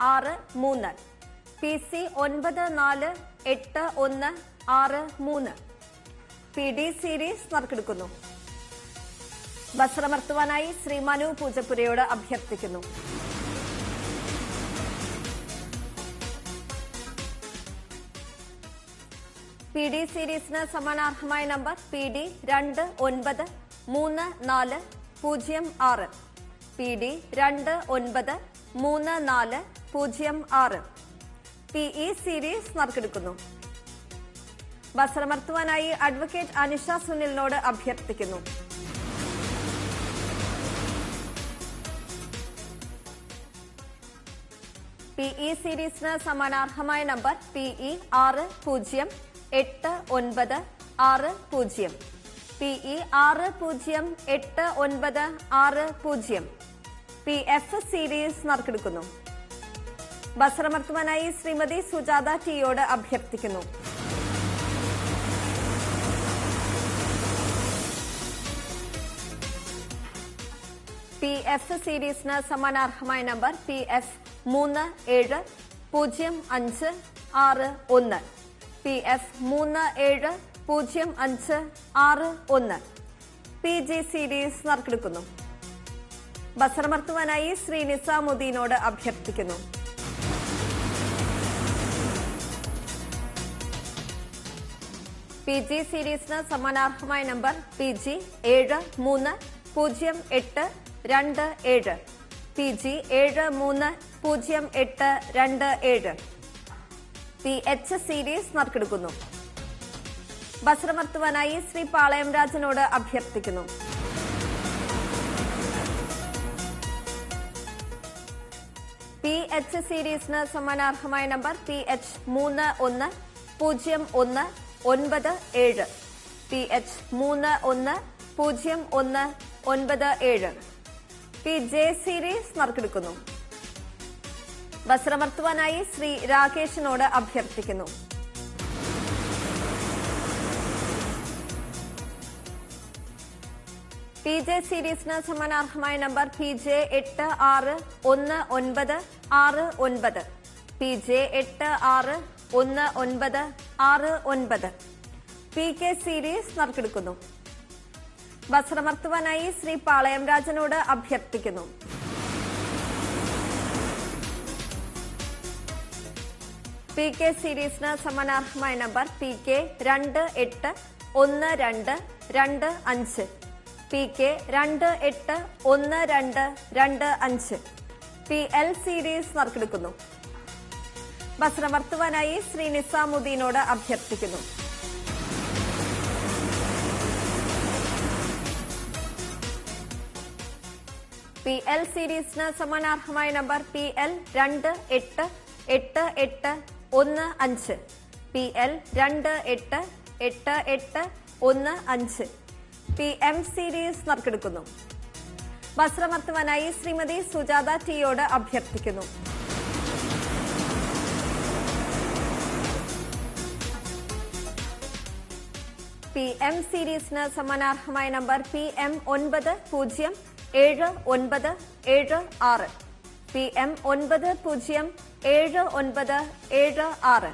6-3. PC 948163. PD series നറുക്കെടുക്കുന്നു. വസ്ത്രമർത്തുവാനായി ശ്രീ മനു പൂജപ്പുരയോട് അഭ്യർത്ഥിക്കുന്നു. PD സീരീസിന് സമാനാർഹമായ number PD 293406. PD 293406. PE series നറുക്കെടുക്കുന്നു. വസ്ത്രമർത്തുവാനായി അഡ്വക്കേറ്റ് അനിഷ സുനിലിനോട് അഭ്യർത്ഥിക്കുന്നു. PE സീരീസിന് സമാനാർഹമായ number PE 608960. PE 608960. PF series നറുക്കെടുക്കുന്നു. വസ്ത്രമർത്തുവാനായി ശ്രീമതി സുജാത ടിയോട് അഭ്യർത്ഥിക്കുന്നു. PF സീരീസിന് സമാനാർഹമായ number PF 370561. PF 370561. PG series നറുക്കെടുക്കുന്നു. വസ്ത്രമർത്തുവാനായി ശ്രീ നിസാമുദ്ദീനോട് അഭ്യർത്ഥിക്കുന്നു. PG സീരീസിന് സമാനാർഹമായ number PG 730827. PG 730827. PH series നറുക്കെടുക്കുന്നു. വസ്ത്രമർത്തുവാനായി ശ്രീ പാളയം രാജനോട് അഭ്യർത്ഥിക്കുന്നു. PH സീരീസിന് സമാനാർഹമായ number PH 310197. PH 310197. PJ series നറുക്കെടുക്കുന്നു. വസ്ത്രമർത്തുവാനായി ശ്രീ രാകേഷിനോട് അഭ്യർത്ഥിക്കുന്നു. PJ സീരീസിന് സമാനാർഹമായ number PJ 861969. PJ 861969. PK series നറുക്കെടുക്കുന്നു. വസ്ത്രമർത്തുവാനായി ശ്രീ പാളയം രാജനോട് അഭ്യർത്ഥിക്കുന്നു. PK സീരീസിന് സമാനാർഹമായ number PK 281225. PK 281225. PL series നറുക്കെടുക്കുന്നു. വസ്ത്രമർത്തുവാനായി ശ്രീ നിസാമുദ്ദീനോട് അഭ്യർത്ഥിക്കുന്നു. PL സീരീസിന് സമാനാർഹമായ number PL 288815. PL 288815. PM series നറുക്കെടുക്കുന്നു. വസ്ത്രമർത്തുവാനായി ശ്രീമതി സുജാത ടിയോട് അഭ്യർത്ഥിക്കുന്നു. PM സീരീസിന് സമാനാർഹമായ നമ്പർ PM 907976. PM 907976.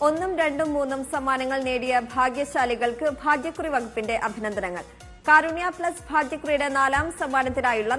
1, 2, 3 സമ്മാനങ്ങൾ നേടിയ ഭാഗ്യശാലികൾക്ക് ഭാഗ്യക്കുറി വകുപ്പിന്റെ അഭിനന്ദനങ്ങൾ. കാരുണ്യ പ്ലസ് ഭാഗ്യക്കുറിയുടെ 4ാം സമ്മാനത്തിനായുള്ള